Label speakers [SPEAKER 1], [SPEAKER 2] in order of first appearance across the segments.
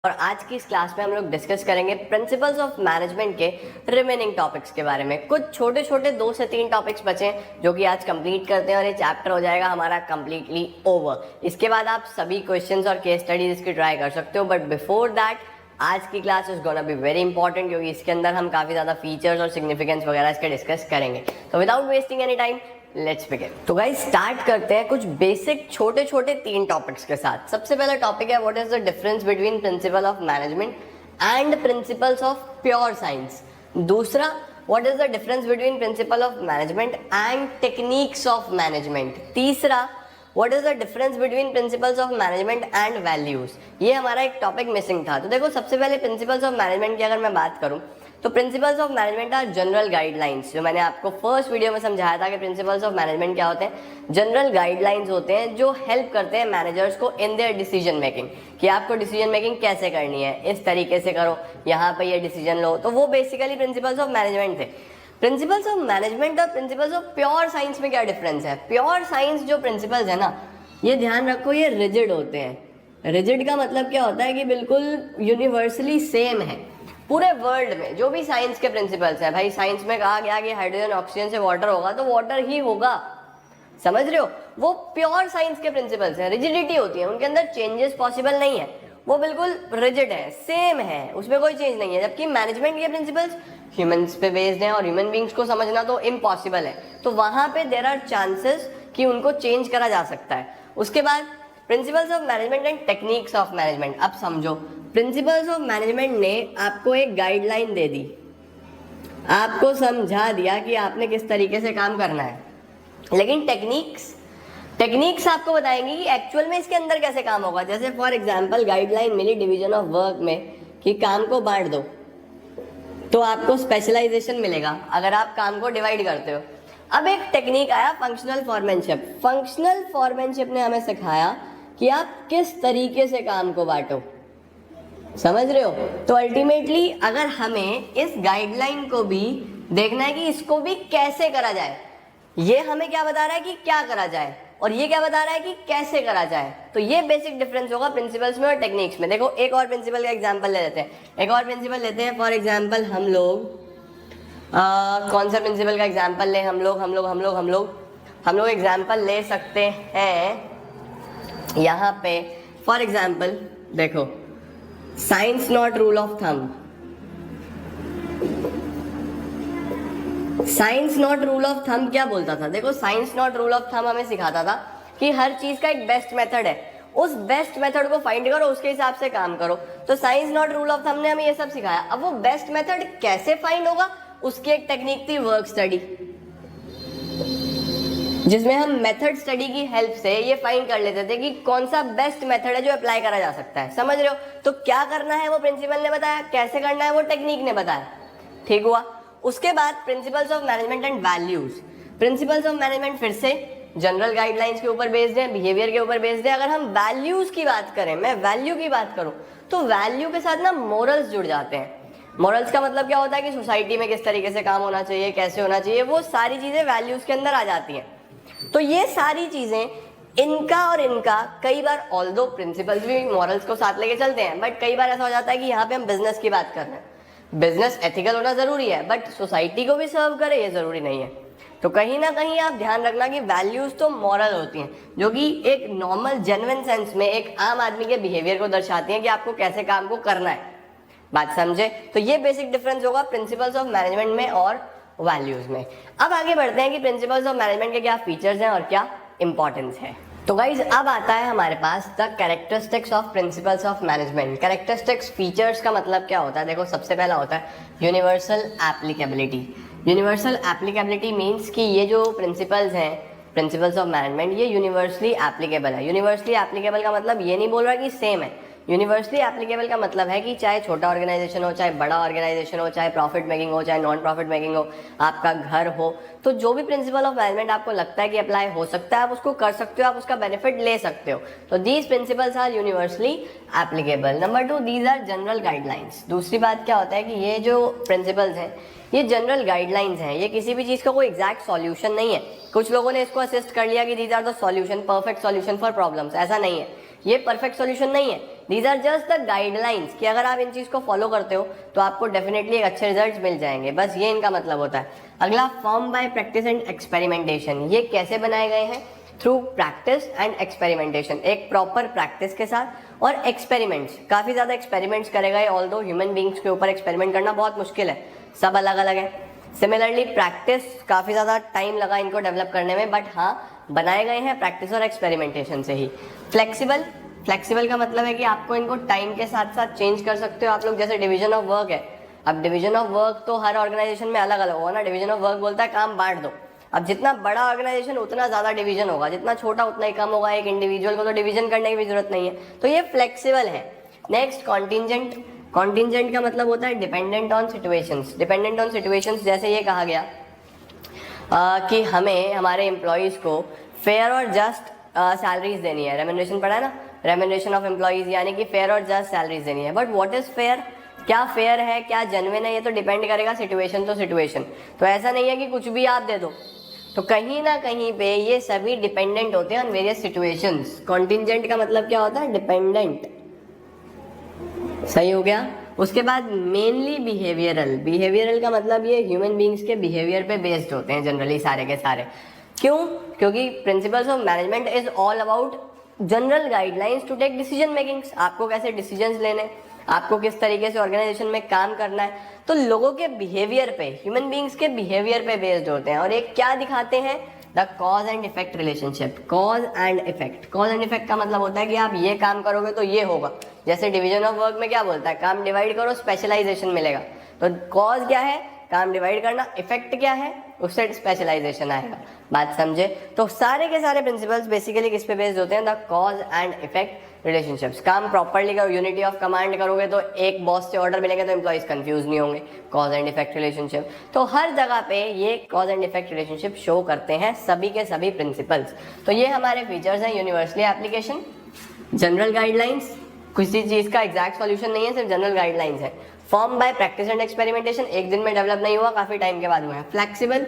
[SPEAKER 1] और आज की इस क्लास में हम लोग डिस्कस करेंगे प्रिंसिपल्स ऑफ मैनेजमेंट के रिमेनिंग टॉपिक्स के बारे में। कुछ छोटे छोटे 2 से 3 टॉपिक्स बचे हैं जो कि आज कंप्लीट करते हैं और ये चैप्टर हो जाएगा हमारा कंप्लीटली ओवर। इसके बाद आप सभी क्वेश्चंस और केस स्टडीज इसकी ट्राई कर सकते हो, बट बिफोर दैट आज की class is gonna be very important क्योंकि इसके अंदर हम काफी ज्यादा फीचर्स और सिग्निफिकेंस वगैरह इसके डिस्कस करेंगे। तो without wasting any time let's begin. तो गाइस स्टार्ट करते हैं कुछ बेसिक छोटे छोटे 3 टॉपिक्स के साथ। सबसे पहला टॉपिक है what is the difference between principle of management and principles of pure science. दूसरा, what is the difference between principle of management and techniques of management. तीसरा, what is the difference between principles of management and values. ये हमारा एक topic missing था। तो देखो सबसे पहले प्रिंसिपल्स ऑफ मैनेजमेंट की अगर मैं बात करूं तो principles of management are general guidelines. जो मैंने आपको फर्स्ट वीडियो में समझाया था कि प्रिंसिपल्स ऑफ मैनेजमेंट क्या होते हैं। जनरल गाइडलाइंस होते हैं जो हेल्प करते हैं मैनेजर्स को इन देयर डिसीजन मेकिंग, कि आपको डिसीजन मेकिंग कैसे करनी है, इस तरीके से करो, यहाँ पे ये डिसीजन लो। तो वो बेसिकली प्रिंसिपल्स ऑफ मैनेजमेंट थे। प्रिंसिपल्स ऑफ मैनेजमेंट और प्रिंसिपल्स ऑफ प्योर साइंस में क्या डिफरेंस है। प्योर साइंस जो प्रिंसिपल्स है ना, ये ध्यान रखो, ये रिजिड होते हैं। रिजिड का मतलब क्या होता है कि बिल्कुल यूनिवर्सली सेम है पूरे वर्ल्ड में। जो भी साइंस के प्रिंसिपल्स हैं, भाई साइंस में कहा गया कि हाइड्रोजन ऑक्सीजन से वाटर होगा तो वाटर ही होगा, समझ रहे हो। वो प्योर साइंस के प्रिंसिपल्स हैं। रिजिडिटी होती है, उनके अंदर चेंजेस पॉसिबल नहीं है, वो बिल्कुल रिजिड है, सेम है, उसमें कोई चेंज नहीं है। जबकि मैनेजमेंट के प्रिंसिपल्स ह्यूमंस पे बेस्ड हैं और ह्यूमन बींग्स को समझना तो इम्पॉसिबल है, तो वहां पे देयर आर चांसेस कि उनको चेंज करा जा सकता है। उसके बाद principles of management and techniques of management. अब समझो, प्रिंसिपल्स ऑफ मैनेजमेंट ने आपको एक गाइडलाइन दे दी, आपको समझा दिया कि आपने किस तरीके से काम करना है, लेकिन टेक्निक्स आपको बताएंगी कि एक्चुअल में इसके अंदर कैसे काम होगा। जैसे फॉर एग्जांपल गाइडलाइन मिली डिवीजन ऑफ वर्क में कि काम को बांट दो, तो आपको स्पेशलाइजेशन मिलेगा अगर आप काम को डिवाइड करते हो। अब एक टेक्निक आया फंक्शनल फॉरमैनशिप। फंक्शनल फॉरमैनशिप ने हमें सिखाया कि आप किस तरीके से काम को बांटो, समझ रहे हो। तो अल्टीमेटली अगर हमें इस गाइडलाइन को भी देखना है कि इसको भी कैसे करा जाए, ये हमें क्या बता रहा है कि क्या करा जाए और ये क्या बता रहा है कि कैसे करा जाए, तो ये बेसिक डिफरेंस होगा प्रिंसिपल्स में और टेक्निक्स में। देखो एक और प्रिंसिपल का एग्जांपल ले लेते हैं, एक और प्रिंसिपल लेते हैं। फॉर एग्जांपल हम लोग कौन सा प्रिंसिपल का एग्जांपल लें, हम लोग एग्जांपल ले सकते हैं यहाँ पे। फॉर एग्जांपल देखो, science not rule of thumb. Science not rule of thumb क्या बोलता था। देखो science not rule of thumb हमें सिखाता था कि हर चीज का एक बेस्ट मेथड है, उस बेस्ट मेथड को फाइंड करो, उसके हिसाब से काम करो। तो science not rule of thumb ने हमें ये सब सिखाया। अब वो बेस्ट मेथड कैसे फाइंड होगा, उसकी एक टेक्निक थी वर्क स्टडी, जिसमें हम मेथड स्टडी की हेल्प से ये फाइंड कर लेते थे कि कौन सा बेस्ट मेथड है जो अप्लाई करा जा सकता है, समझ रहे हो। तो क्या करना है वो प्रिंसिपल ने बताया, कैसे करना है वो टेक्निक ने बताया, ठीक हुआ। उसके बाद principles of management and values. Principles of management फिर से जनरल गाइडलाइंस के ऊपर बेस्ड है, बिहेवियर के ऊपर बेस्ड है। अगर हम वैल्यूज की बात करें, मैं वैल्यू की बात करूं, तो वैल्यू के साथ ना मोरल्स जुड़ जाते हैं। मोरल्स का मतलब क्या होता है कि सोसाइटी में किस तरीके से काम होना चाहिए, कैसे होना चाहिए, वो सारी चीजें वैल्यूज के अंदर आ जाती हैं। तो ये सारी चीजें इनका और इनका कई बार ऑल्दो प्रिंसिपल्स भी मॉरल्स को साथ लेके चलते हैं, बट कई बार ऐसा हो जाता है कि यहाँ पे हम बिजनेस की बात कर रहे हैं। बिजनेस एथिकल होना जरूरी है, बट सोसाइटी को भी सर्व करे ये जरूरी नहीं है। तो कहीं ना कहीं आप ध्यान रखना कि वैल्यूज तो मॉरल होती हैं, जो कि एक नॉर्मल जेन्युइन सेंस में एक आम आदमी के बिहेवियर को दर्शाती हैं कि आपको कैसे काम को करना है। बात समझे। तो ये बेसिक डिफरेंस होगा प्रिंसिपल्स ऑफ मैनेजमेंट में और वैल्यूज में। अब आगे बढ़ते हैं कि प्रिंसिपल्स ऑफ मैनेजमेंट के क्या फीचर्स हैं और क्या इंपॉर्टेंस है। तो गाइज अब आता है हमारे पास the characteristics of principles of management. Characteristics features का मतलब क्या होता है। देखो सबसे पहला होता है universal applicability. Universal applicability means कि ये जो प्रिंसिपल्स हैं, प्रिंसिपल्स ऑफ मैनेजमेंट, ये यूनिवर्सली एप्लीकेबल है। यूनिवर्सली एप्लीकेबल का मतलब ये नहीं बोल रहा कि सेम है। यूनिवर्सली एप्लीकेबल का मतलब है कि चाहे छोटा ऑर्गेनाइजेशन हो, चाहे बड़ा ऑर्गेनाइजेशन हो, चाहे प्रॉफिट मेकिंग हो, चाहे नॉन प्रॉफिट मेकिंग हो, आपका घर हो, तो जो भी प्रिंसिपल ऑफ मैनेजमेंट आपको लगता है कि अप्लाई हो सकता है, आप उसको कर सकते हो, आप उसका बेनिफिट ले सकते हो। तो these principles are universally applicable. Number 2, these are general guidelines. दूसरी बात क्या होता है कि ये जो प्रिंसिपल्स हैं ये जनरल गाइडलाइंस हैं, ये किसी भी चीज़ का कोई एग्जैक्ट सॉल्यूशन नहीं है। कुछ लोगों ने इसको असिस्ट कर लिया कि these are the solution, perfect solution for problems. ऐसा नहीं है, ये परफेक्ट सॉल्यूशन नहीं है, these are just the guidelines कि अगर आप इन चीज को फॉलो करते हो तो आपको डेफिनेटली एक अच्छे रिजल्ट मिल जाएंगे, बस ये इनका मतलब होता है। अगला, form by practice and experimentation. ये कैसे बनाए गए हैं? थ्रू प्रैक्टिस एंड एक्सपेरिमेंटेशन, एक प्रॉपर प्रैक्टिस के साथ और एक्सपेरिमेंट्स, काफी ज्यादा एक्सपेरिमेंट्स करे गए। ऑल्दो ह्यूमन बींग्स के ऊपर एक्सपेरिमेंट करना बहुत मुश्किल है, सब अलग अलग है। सिमिलरली प्रैक्टिस, काफी ज्यादा टाइम लगा इनको डेवलप करने में, बट हाँ बनाए गए हैं प्रैक्टिस और एक्सपेरिमेंटेशन से ही। फ्लेक्सिबल, फ्लेक्सिबल का मतलब है कि आपको इनको टाइम के साथ साथ चेंज कर सकते हो आप लोग। जैसे डिवीजन ऑफ वर्क है, अब डिवीजन ऑफ वर्क तो हर ऑर्गेनाइजेशन में अलग अलग होगा ना। डिवीजन ऑफ वर्क बोलता है काम बांट दो। अब जितना बड़ा ऑर्गेनाइजेशन उतना ज्यादा डिवीजन होगा, जितना छोटा उतना ही कम होगा। एक इंडिविजुअल को तो डिवीजन करने की भी जरूरत नहीं है, तो ये फ्लेक्सिबल है। Next, contingent. कॉन्टिजेंट का मतलब होता है dependent on situations. Dependent on situations, जैसे ये कहा गया कि हमें हमारे एम्प्लॉयज को फेयर और जस्ट सैलरीज देनी है। रेम्यूनरेशन पढ़ा है ना, रेम्यूनरेशन ऑफ एम्प्लॉयज, यानी कि फेयर और जस्ट सैलरीज देनी है। But what is fair? क्या फेयर है, क्या जेन्युइन है, ये तो डिपेंड करेगा सिचुएशन तो सिचुएशन। तो ऐसा नहीं है कि कुछ भी आप दे दो, तो कहीं ना कहीं पे ये सभी डिपेंडेंट होते हैं ऑन वेरियस सिचुएशंस। कॉन्टिजेंट का मतलब क्या होता है? डिपेंडेंट, सही हो गया। उसके बाद मेनली बिहेवियरल। बिहेवियरल का मतलब ये ह्यूमन बींग्स के बिहेवियर पे बेस्ड होते हैं जनरली सारे के सारे। क्यों? क्योंकि principles of management is all about general guidelines to take decision makings. आपको कैसे डिसीजंस लेने, आपको किस तरीके से ऑर्गेनाइजेशन में काम करना है, तो लोगों के बिहेवियर पे, ह्यूमन बींग्स के बिहेवियर पे बेस्ड होते हैं। और एक क्या दिखाते हैं? The cause and effect relationship. Cause and effect, cause and effect का मतलब होता है कि आप ये काम करोगे तो ये होगा। जैसे डिवीजन ऑफ वर्क में क्या बोलता है? काम डिवाइड करो, स्पेशलाइजेशन मिलेगा। तो कॉज क्या है? काम डिवाइड करना। इफेक्ट क्या है? उससे स्पेशलाइजेशन आएगा। बात समझे? तो सारे के सारे प्रिंसिपल्स बेसिकली किस पे बेस्ड होते हैं? The cause and effect relationships. काम प्रॉपरली करो, यूनिटी ऑफ कमांड करोगे तो एक बॉस से ऑर्डर मिलेंगे तो एम्प्लॉइज कंफ्यूज नहीं होंगे। कॉज एंड इफेक्ट रिलेशनशिप, तो हर जगह पे ये cause and effect relationship show करते हैं सभी के सभी प्रिंसिपल्स। तो ये हमारे फीचर्स हैं। यूनिवर्सली एप्लीकेशन, जनरल गाइडलाइंस, किसी चीज का एग्जैक्ट सॉल्यूशन नहीं है, सिर्फ जनरल गाइडलाइंस है। Form by practice and experimentation, एक दिन में डेवलप नहीं हुआ, काफी टाइम के बाद हुआ है। फ्लेक्सिबल,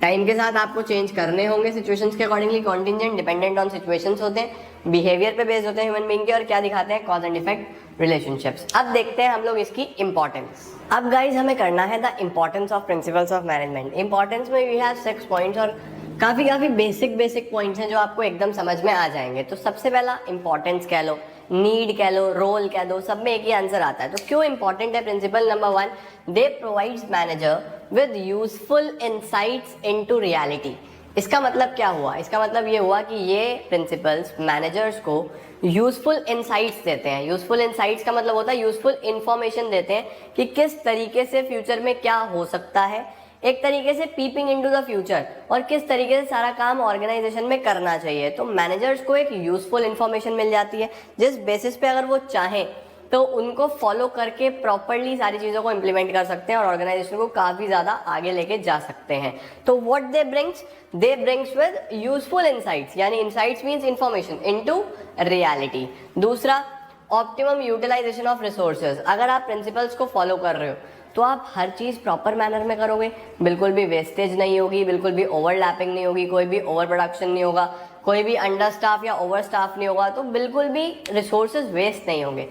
[SPEAKER 1] टाइम के साथ आपको चेंज करने होंगे सिचुएशंस के accordingly. Contingent, dependent on situations होते हैं, बिहेवियर पे बेस्ड होते हैं ह्यूमन बीइंग के। और क्या दिखाते हैं? Cause and effect relationships. अब देखते हैं हम लोग इसकी इंपॉर्टेंस। अब गाइज हमें करना है the importance of principles of management. Importance में वी हैव 6 पॉइंट्स और काफी बेसिक पॉइंट्स हैं जो आपको एकदम समझ में आ जाएंगे। तो सबसे पहला इंपॉर्टेंस कह लो, नीड कह लो, रोल कह दो, सब में एक ही आंसर आता है। तो क्यों इंपॉर्टेंट है principle? Number 1, they provides manager with useful insights into reality. इसका मतलब क्या हुआ? इसका मतलब ये हुआ कि ये प्रिंसिपल्स मैनेजर्स को यूजफुल इनसाइट्स देते हैं। यूजफुल इनसाइट्स का मतलब होता है यूजफुल इंफॉर्मेशन देते हैं कि किस तरीके से फ्यूचर में क्या हो सकता है, एक तरीके से पीपिंग इनटू द फ्यूचर, और किस तरीके से सारा काम ऑर्गेनाइजेशन में करना चाहिए। तो मैनेजर्स को एक यूजफुल इंफॉर्मेशन मिल जाती है, जिस बेसिस पे अगर वो चाहें तो उनको फॉलो करके प्रॉपरली सारी चीज़ों को इम्प्लीमेंट कर सकते हैं और ऑर्गेनाइजेशन को काफ़ी ज़्यादा आगे लेके जा सकते हैं। तो what they brings with useful insights, यानी insights means information into reality. दूसरा, ऑप्टिमम यूटिलाइजेशन ऑफ रिसोर्सेज। अगर आप प्रिंसिपल्स को फॉलो कर रहे हो तो आप हर चीज़ प्रॉपर मैनर में करोगे, बिल्कुल भी वेस्टेज नहीं होगी, बिल्कुल भी ओवरलैपिंग नहीं होगी, कोई भी ओवर प्रोडक्शन नहीं होगा, कोई भी अंडर स्टाफ या ओवर स्टाफ नहीं होगा, तो बिल्कुल भी रिसोर्सेज वेस्ट नहीं होंगे।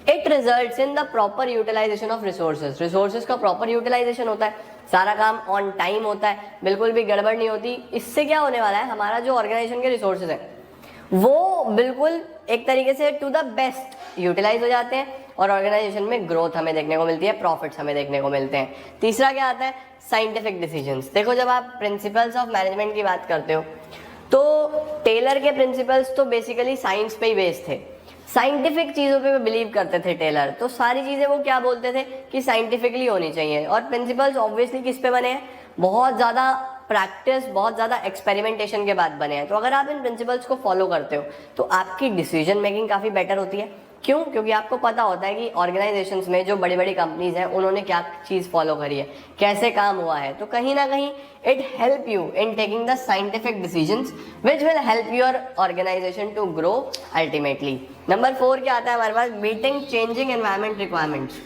[SPEAKER 1] It results in the proper utilisation of resources. Resources का प्रॉपर यूटिलाइजेशन होता है, सारा काम ऑन टाइम होता है, बिल्कुल भी गड़बड़ नहीं होती। इससे क्या होने वाला है? हमारा जो ऑर्गेनाइजेशन के रिसोर्सेज है वो बिल्कुल एक तरीके से टू द बेस्ट यूटिलाइज हो जाते हैं और ऑर्गेनाइजेशन में ग्रोथ हमें देखने को मिलती है, प्रॉफिट्स हमें देखने को मिलते हैं। तीसरा क्या आता है? Scientific decisions. देखो, जब आप प्रिंसिपल्स ऑफ मैनेजमेंट की बात करते हो तो टेलर के प्रिंसिपल्स तो बेसिकली साइंस पे ही बेस्ड थे, साइंटिफिक चीज़ों पे बिलीव करते थे टेलर। तो सारी चीज़ें वो क्या बोलते थे कि साइंटिफिकली होनी चाहिए। और प्रिंसिपल्स ऑब्वियसली किस पे बने हैं? बहुत ज़्यादा प्रैक्टिस, बहुत ज़्यादा एक्सपेरिमेंटेशन के बाद बने हैं। तो अगर आप इन प्रिंसिपल्स को फॉलो करते हो तो आपकी डिसीजन मेकिंग काफ़ी बेटर होती है। क्यों? क्योंकि आपको पता होता है कि ऑर्गेनाइजेशंस में जो बड़ी बड़ी कंपनीज हैं उन्होंने क्या चीज़ फॉलो करी है, कैसे काम हुआ है। तो कहीं ना कहीं it help you in taking the scientific decisions which will help your organisation to grow ultimately. Number 4 क्या आता है हमारे पास? Meeting changing environment requirements.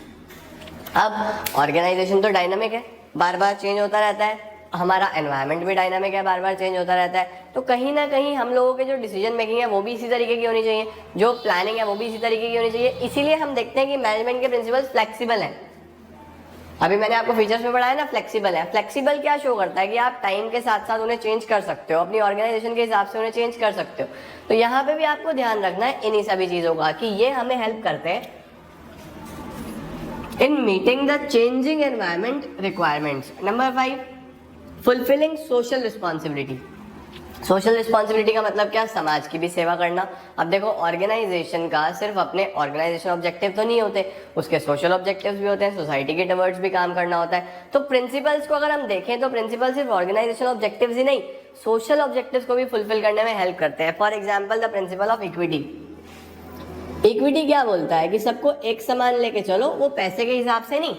[SPEAKER 1] अब ऑर्गेनाइजेशन तो डायनामिक है, बार बार चेंज होता रहता है, हमारा एनवायरनमेंट भी डायनामिक है, बार बार चेंज होता रहता है, तो कहीं ना कहीं हम लोगों के जो डिसीजन मेकिंग है वो भी इसी तरीके की होनी चाहिए, जो प्लानिंग है वो भी इसी तरीके की होनी चाहिए। इसीलिए हम देखते हैं कि मैनेजमेंट के प्रिंसिपल्स फ्लेक्सिबल हैं। अभी मैंने आपको फीचर्स में पढ़ाया ना, फ्लेक्सिबल है। फ्लेक्सिबल क्या शो करता है कि आप टाइम के साथ साथ उन्हें चेंज कर सकते हो, अपनी ऑर्गेनाइजेशन के हिसाब से उन्हें चेंज कर सकते हो। तो यहाँ पे भी आपको ध्यान रखना है इन्हीं सभी चीजों का कि ये हमें हेल्प करते हैं in meeting the changing environment requirements. Number 5, fulfilling social responsibility. Social responsibility का मतलब क्या? समाज की भी सेवा करना। अब देखो, ऑर्गेनाइजेशन का सिर्फ अपने ऑर्गेनाइजेशन ऑब्जेक्टिव तो नहीं होते, उसके सोशल ऑब्जेक्टिव्स भी होते हैं, सोसाइटी के टवर्ड्स भी काम करना होता है। तो प्रिंसिपल्स को अगर हम देखें तो प्रिंसिपल सिर्फ ऑर्गेनाइजेशन ऑब्जेक्टिव्स ही नहीं, सोशल ऑब्जेक्टिव्स को भी फुलफिल करने में हेल्प करते हैं। For example the principle of equity. Equity क्या बोलता है कि सबको एक समान लेके चलो, वो पैसे के हिसाब से नहीं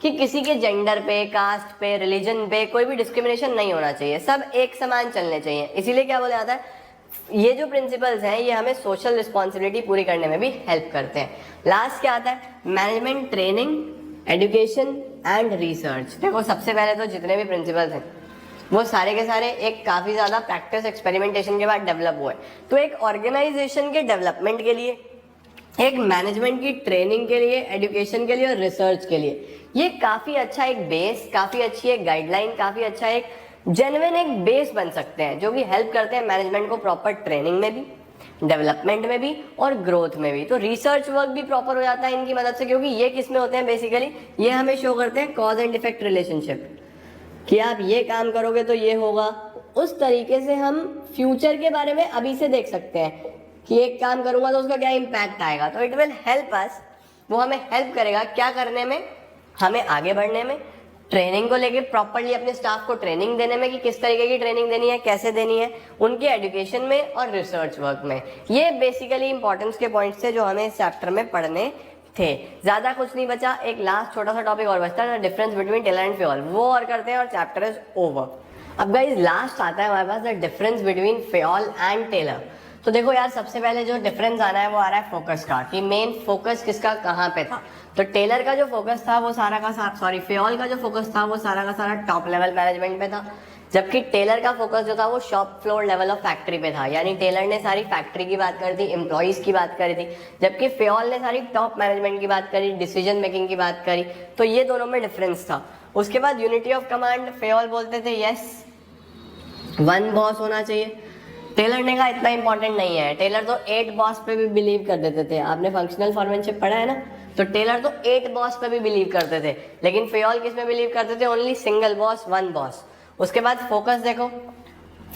[SPEAKER 1] कि किसी के जेंडर पे, कास्ट पे, रिलीजन पे कोई भी डिस्क्रिमिनेशन नहीं होना चाहिए, सब एक समान चलने चाहिए। इसीलिए क्या बोला जाता है, ये जो प्रिंसिपल्स हैं ये हमें सोशल रिस्पॉन्सिबिलिटी पूरी करने में भी हेल्प करते हैं। लास्ट क्या आता है? Management training, education and research. देखो, सबसे पहले तो जितने भी प्रिंसिपल्स हैं वो सारे के सारे एक काफी ज्यादा प्रैक्टिस एक्सपेरिमेंटेशन के बाद डेवलप हुए। तो एक ऑर्गेनाइजेशन के डेवलपमेंट के लिए, एक मैनेजमेंट की ट्रेनिंग के लिए, एजुकेशन के लिए और रिसर्च के लिए ये काफी अच्छा एक बेस, काफी अच्छी एक गाइडलाइन, काफी अच्छा एक जेन्युइन एक बेस बन सकते हैं, जो कि हेल्प करते हैं मैनेजमेंट को प्रॉपर ट्रेनिंग में भी, डेवलपमेंट में भी और ग्रोथ में भी। तो रिसर्च वर्क भी प्रॉपर हो जाता है इनकी मदद से, क्योंकि ये किस में होते हैं बेसिकली, ये हमें शो करते हैं कॉज एंड इफेक्ट रिलेशनशिप, कि आप ये काम करोगे तो ये होगा। उस तरीके से हम फ्यूचर के बारे में अभी से देख सकते हैं कि एक काम करूंगा तो उसका क्या इम्पैक्ट आएगा। तो इट विल हेल्प अस, वो हमें हेल्प करेगा क्या करने में, हमें आगे बढ़ने में, ट्रेनिंग को लेके प्रॉपर्ली अपने स्टाफ को ट्रेनिंग देने में कि किस तरीके की ट्रेनिंग देनी है, कैसे देनी है, उनके एजुकेशन में और रिसर्च वर्क में। ये बेसिकली इंपॉर्टेंस के पॉइंट्स थे जो हमें इस चैप्टर में पढ़ने थे। ज्यादा कुछ नहीं बचा, एक लास्ट छोटा सा टॉपिक और बचता है, difference between Taylor and Fayol, वो और करते हैं और चैप्टर इज ओवर। अब गाइस लास्ट आता है हमारे पास the difference between Fayol and Taylor. तो देखो यार, सबसे पहले जो डिफरेंस आ रहा है वो आ रहा है फोकस का, कि मेन फोकस किसका कहाँ पे था। तो टेलर का जो फोकस था वो सारा का सारा, सॉरी फ्योल का जो फोकस था वो सारा का सारा टॉप लेवल मैनेजमेंट पे था, जबकि टेलर का फोकस जो था वो shop floor level of factory पे था। यानी टेलर ने सारी फैक्ट्री की बात करी थी, एम्प्लॉइज की बात करी थी, जबकि फ्योल ने सारी टॉप मैनेजमेंट की बात करी, डिसीजन मेकिंग की बात करी। तो ये दोनों में डिफरेंस था। उसके बाद यूनिटी ऑफ कमांड, फ्योल बोलते थे यस वन बॉस होना चाहिए, टेलर ने कहा इतना इंपॉर्टेंट नहीं है। टेलर तो 8 बॉस पे भी बिलीव कर देते थे, आपने फंक्शनल फॉर्मेनशिप पढ़ा है ना, तो टेलर तो 8 बॉस पे भी बिलीव करते थे, लेकिन फ्योल किस में बिलीव करते थे? Only single boss, one boss. उसके बाद फोकस देखो,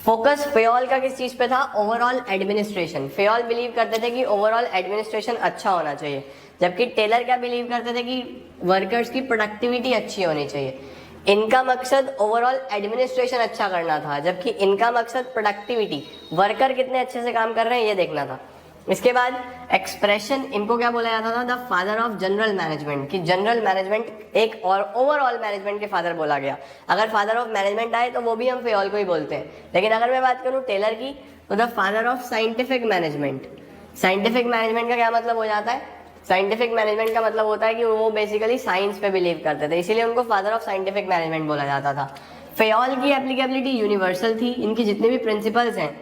[SPEAKER 1] फोकस फ्योल का किस चीज पे था? Overall administration. फ्योल बिलीव करते थे कि ओवरऑल एडमिनिस्ट्रेशन अच्छा होना चाहिए, जबकि टेलर क्या बिलीव करते थे कि वर्कर्स की प्रोडक्टिविटी अच्छी होनी चाहिए। इनका मकसद ओवरऑल एडमिनिस्ट्रेशन अच्छा करना था, जबकि इनका मकसद प्रोडक्टिविटी, वर्कर कितने अच्छे से काम कर रहे हैं ये देखना था। इसके बाद एक्सप्रेशन, इनको क्या बोला जाता था? The father of general management, कि जनरल मैनेजमेंट एक और ओवरऑल मैनेजमेंट के फादर बोला गया। अगर फादर ऑफ मैनेजमेंट आए तो वो भी हम फ्योल को ही बोलते हैं, लेकिन अगर मैं बात करूं टेलर की तो the father of scientific management. Scientific management का क्या मतलब हो जाता है? साइंटिफिक मैनेजमेंट का मतलब होता है कि वो बेसिकली साइंस पे बिलीव करते थे, इसीलिए उनको फादर ऑफ साइंटिफिक मैनेजमेंट बोला जाता था। फ्योल की एप्लीकेबिलिटी यूनिवर्सल थी, इनकी जितनी भी प्रिंसिपल्स हैं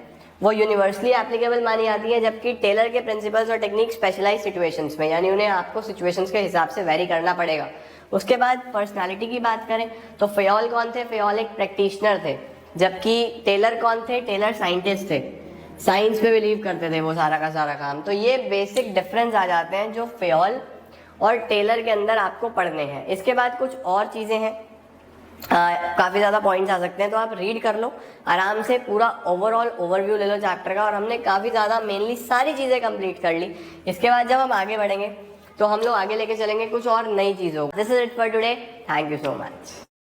[SPEAKER 1] वो यूनिवर्सली एप्लीकेबल मानी जाती है, जबकि टेलर के प्रिंसिपल्स और टेक्निक स्पेशलाइज सिचुएशंस में, यानी उन्हें आपको सिचुएशंस के हिसाब से वेरी करना पड़ेगा। उसके बाद पर्सनालिटी की बात करें तो फ्योल कौन थे? फ्योल एक प्रैक्टिशनर थे, जबकि टेलर कौन थे? टेलर साइंटिस्ट थे, साइंस पे बिलीव करते थे वो सारा का सारा काम। तो ये बेसिक डिफरेंस आ जाते हैं जो फ्योल और टेलर के अंदर आपको पढ़ने हैं। इसके बाद कुछ और चीजें हैं, काफी ज्यादा पॉइंट्स आ सकते हैं, तो आप रीड कर लो आराम से, पूरा ओवरऑल ओवरव्यू ले लो चैप्टर का। और हमने काफी ज्यादा मेनली सारी चीजें कंप्लीट कर ली। इसके बाद जब हम आगे बढ़ेंगे तो हम लोग आगे लेके चलेंगे कुछ और नई चीजों को। This is it for today, thank you so much.